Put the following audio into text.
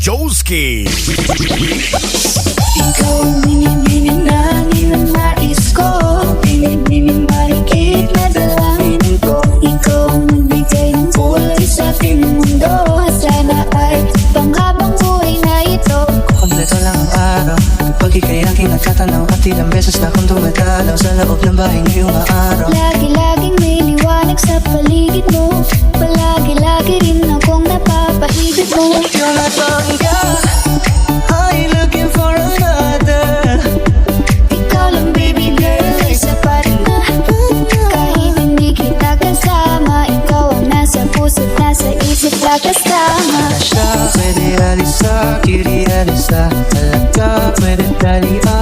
Joski. Ikaw ang binibining langit ng nais ko, binibining marikit na dalangin ko. Ikaw ang nagbigay ng kulay sa aking mundo, sana ay panghabang buhay na ito. Kompleto lang ang araw pag ika'y aking nagkatanaw, at ilang beses na akong dumagalaw sa loob ng bahay ngayong araw. Lagi-laging may liwanag sa paligid mo, palagi-lagi rin akong napapahigit mo. You're not wrong, yeah, I'm looking for another. Ikaw lang baby girl ay sapat na, kahit hindi kita kasama, ikaw ang nasa puso't nasa isip kasama. Siya pwede alisa, kiri alisa, talaga pwede talian.